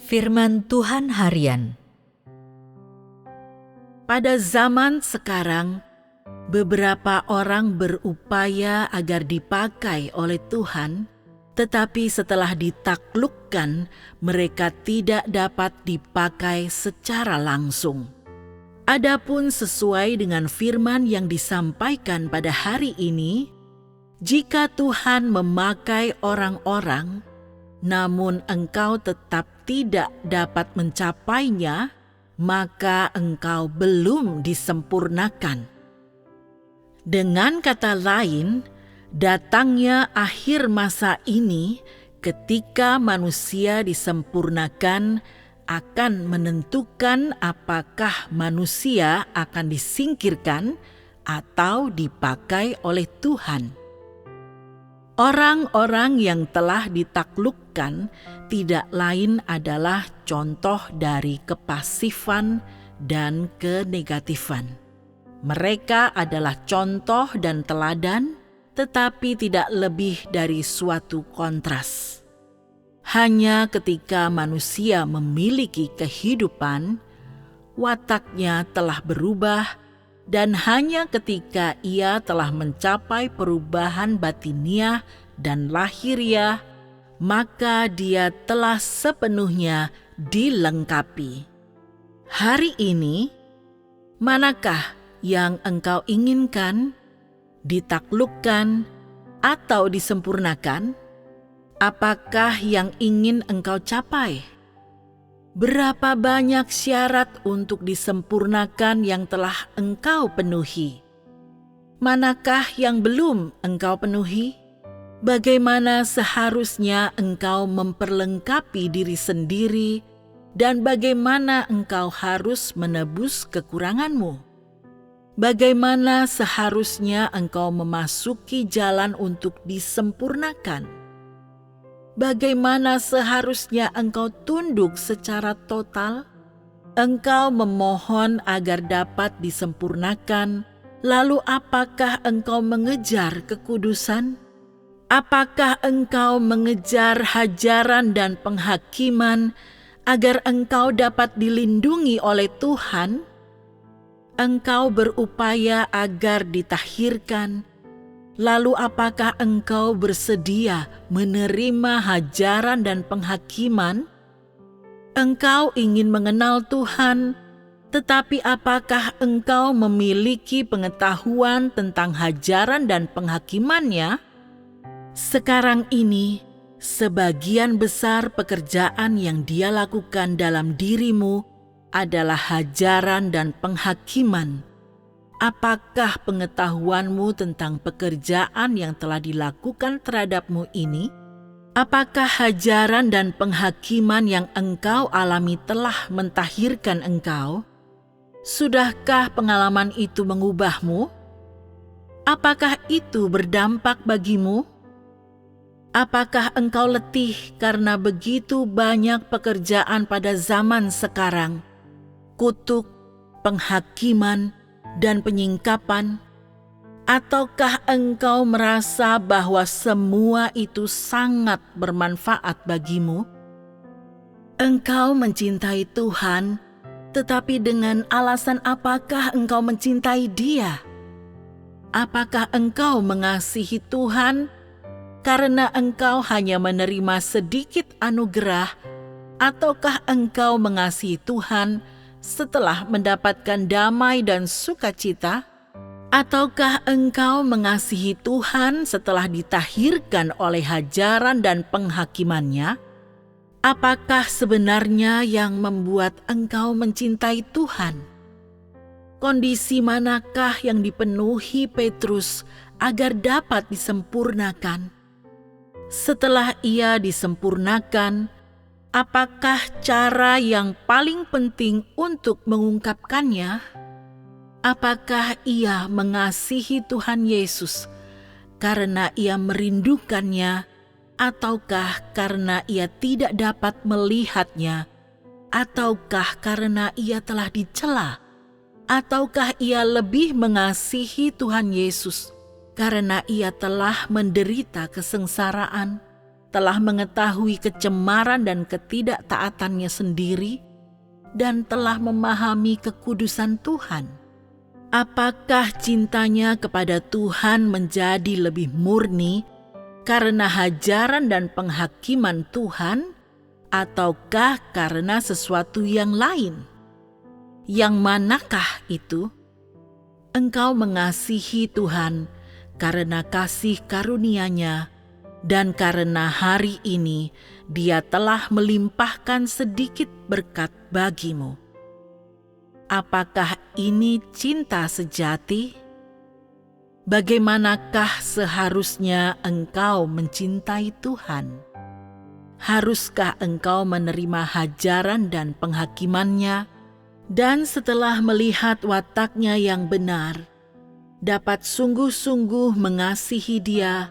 Firman Tuhan Harian. Pada zaman sekarang, beberapa orang berupaya agar dipakai oleh Tuhan, tetapi setelah ditaklukkan, mereka tidak dapat dipakai secara langsung. Adapun sesuai dengan firman yang disampaikan pada hari ini, jika Tuhan memakai orang-orang, namun engkau tetap tidak dapat mencapainya, maka engkau belum disempurnakan. Dengan kata lain, datangnya akhir masa ini ketika manusia disempurnakan akan menentukan apakah manusia akan disingkirkan atau dipakai oleh Tuhan. Orang-orang yang telah ditaklukkan tidak lain adalah contoh dari kepasifan dan kenegatifan. Mereka adalah contoh dan teladan, tetapi tidak lebih dari suatu kontras. Hanya ketika manusia memiliki kehidupan, wataknya telah berubah, dan hanya ketika ia telah mencapai perubahan batiniah dan lahiriah, maka dia telah sepenuhnya dilengkapi. Hari ini, manakah yang engkau inginkan, ditaklukkan, atau disempurnakan? Apakah yang ingin engkau capai? Berapa banyak syarat untuk disempurnakan yang telah engkau penuhi? Manakah yang belum engkau penuhi? Bagaimana seharusnya engkau memperlengkapi diri sendiri, dan bagaimana engkau harus menebus kekuranganmu? Bagaimana seharusnya engkau memasuki jalan untuk disempurnakan? Bagaimana seharusnya engkau tunduk secara total? Engkau memohon agar dapat disempurnakan, lalu apakah engkau mengejar kekudusan? Apakah engkau mengejar hajaran dan penghakiman agar engkau dapat dilindungi oleh Tuhan? Engkau berupaya agar ditahirkan, lalu apakah engkau bersedia menerima hajaran dan penghakiman? Engkau ingin mengenal Tuhan, tetapi apakah engkau memiliki pengetahuan tentang hajaran dan penghakimannya? Sekarang ini, sebagian besar pekerjaan yang Dia lakukan dalam dirimu adalah hajaran dan penghakiman. Apakah pengetahuanmu tentang pekerjaan yang telah dilakukan terhadapmu ini? Apakah hajaran dan penghakiman yang engkau alami telah mentahirkan engkau? Sudahkah pengalaman itu mengubahmu? Apakah itu berdampak bagimu? Apakah engkau letih karena begitu banyak pekerjaan pada zaman sekarang? Kutuk, penghakiman, dan penyingkapan? Ataukah engkau merasa bahwa semua itu sangat bermanfaat bagimu? Engkau mencintai Tuhan, tetapi dengan alasan apakah engkau mencintai Dia? Apakah engkau mengasihi Tuhan karena engkau hanya menerima sedikit anugerah, ataukah engkau mengasihi Tuhan setelah mendapatkan damai dan sukacita? Ataukah engkau mengasihi Tuhan setelah ditahirkan oleh hajaran dan penghakimannya? Apakah sebenarnya yang membuat engkau mencintai Tuhan? Kondisi manakah yang dipenuhi Petrus agar dapat disempurnakan? Setelah ia disempurnakan, apakah cara yang paling penting untuk mengungkapkannya? Apakah ia mengasihi Tuhan Yesus karena ia merindukannya, ataukah karena ia tidak dapat melihatnya, ataukah karena ia telah dicela, ataukah ia lebih mengasihi Tuhan Yesus karena ia telah menderita kesengsaraan? telah mengetahui kecemaran dan ketidaktaatannya sendiri, dan telah memahami kekudusan Tuhan? Apakah cintanya kepada Tuhan menjadi lebih murni karena hajaran dan penghakiman Tuhan, ataukah karena sesuatu yang lain? Yang manakah itu? Engkau mengasihi Tuhan karena kasih karunia-Nya, dan karena hari ini Dia telah melimpahkan sedikit berkat bagimu. Apakah ini cinta sejati? Bagaimanakah seharusnya engkau mencintai Tuhan? Haruskah engkau menerima hajaran dan penghakiman-Nya, dan setelah melihat watak-Nya yang benar, dapat sungguh-sungguh mengasihi Dia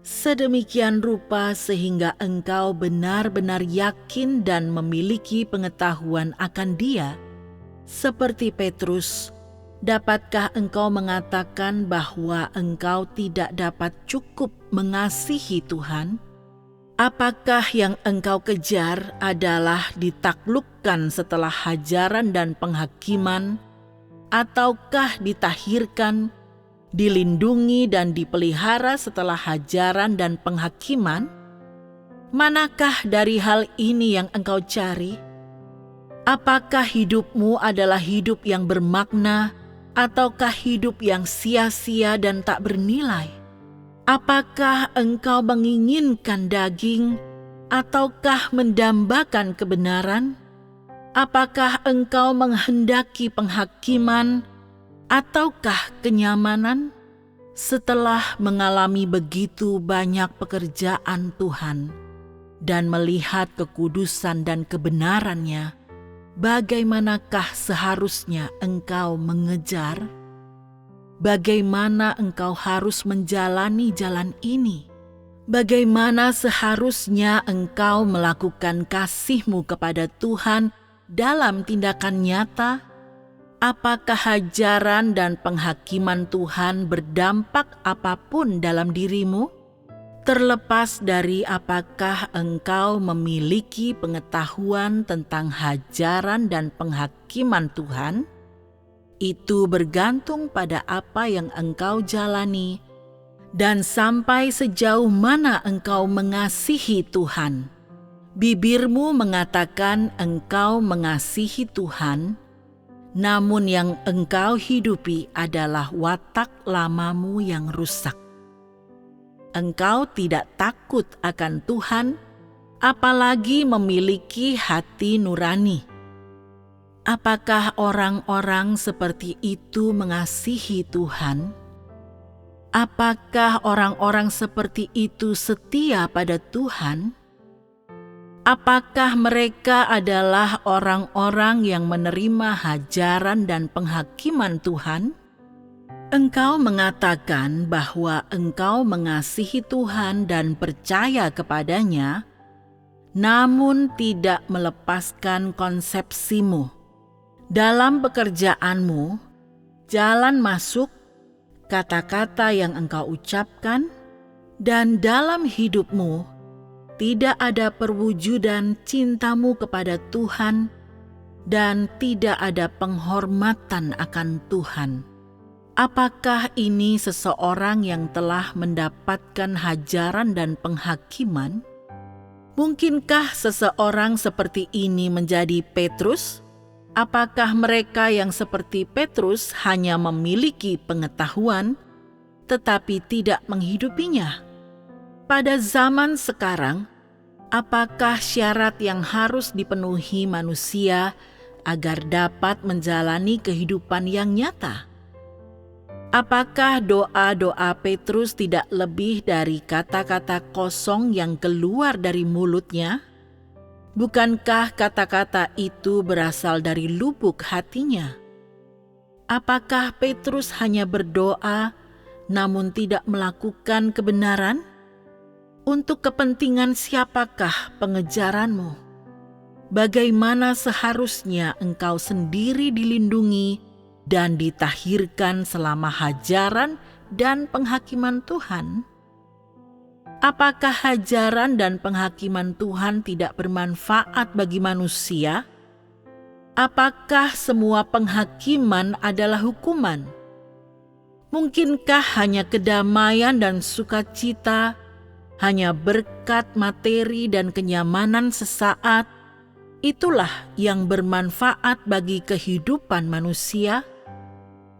sedemikian rupa sehingga engkau benar-benar yakin dan memiliki pengetahuan akan Dia? Seperti Petrus, dapatkah engkau mengatakan bahwa engkau tidak dapat cukup mengasihi Tuhan? Apakah yang engkau kejar adalah ditaklukkan setelah hajaran dan penghakiman, ataukah ditahirkan, dilindungi dan dipelihara setelah hajaran dan penghakiman? Manakah dari hal ini yang engkau cari? Apakah hidupmu adalah hidup yang bermakna, ataukah hidup yang sia-sia dan tak bernilai? Apakah engkau menginginkan daging, ataukah mendambakan kebenaran? Apakah engkau menghendaki penghakiman, ataukah kenyamanan? Setelah mengalami begitu banyak pekerjaan Tuhan dan melihat kekudusan dan kebenaran-Nya, bagaimanakah seharusnya engkau mengejar? Bagaimana engkau harus menjalani jalan ini? Bagaimana seharusnya engkau melakukan kasih-Mu kepada Tuhan dalam tindakan nyata? Apakah hajaran dan penghakiman Tuhan berdampak apapun dalam dirimu? Terlepas dari apakah engkau memiliki pengetahuan tentang hajaran dan penghakiman Tuhan, itu bergantung pada apa yang engkau jalani dan sampai sejauh mana engkau mengasihi Tuhan. Bibirmu mengatakan engkau mengasihi Tuhan, namun yang engkau hidupi adalah watak lamamu yang rusak. Engkau tidak takut akan Tuhan, apalagi memiliki hati nurani. Apakah orang-orang seperti itu mengasihi Tuhan? Apakah orang-orang seperti itu setia pada Tuhan? Apakah mereka adalah orang-orang yang menerima hajaran dan penghakiman Tuhan? Engkau mengatakan bahwa engkau mengasihi Tuhan dan percaya kepada-Nya, namun tidak melepaskan konsepsimu. Dalam pekerjaanmu, jalan masuk, kata-kata yang engkau ucapkan, dan dalam hidupmu, tidak ada perwujudan cintamu kepada Tuhan, dan tidak ada penghormatan akan Tuhan. Apakah ini seseorang yang telah mendapatkan hajaran dan penghakiman? Mungkinkah seseorang seperti ini menjadi Petrus? Apakah mereka yang seperti Petrus hanya memiliki pengetahuan, tetapi tidak menghidupinya? Pada zaman sekarang, apakah syarat yang harus dipenuhi manusia agar dapat menjalani kehidupan yang nyata? Apakah doa-doa Petrus tidak lebih dari kata-kata kosong yang keluar dari mulutnya? Bukankah kata-kata itu berasal dari lubuk hatinya? Apakah Petrus hanya berdoa namun tidak melakukan kebenaran? Untuk kepentingan siapakah pengejaranmu? Bagaimana seharusnya engkau sendiri dilindungi dan ditahirkan selama hajaran dan penghakiman Tuhan? Apakah ajaran dan penghakiman Tuhan tidak bermanfaat bagi manusia? Apakah semua penghakiman adalah hukuman? Mungkinkah hanya kedamaian dan sukacita, hanya berkat materi dan kenyamanan sesaat, itulah yang bermanfaat bagi kehidupan manusia?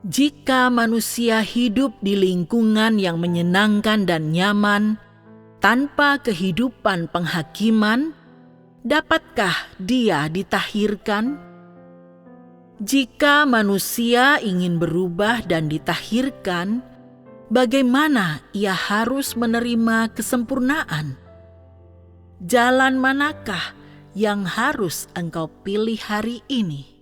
Jika manusia hidup di lingkungan yang menyenangkan dan nyaman, tanpa kehidupan penghakiman, dapatkah dia ditahirkan? Jika manusia ingin berubah dan ditahirkan, bagaimana ia harus menerima kesempurnaan? Jalan manakah yang harus engkau pilih hari ini?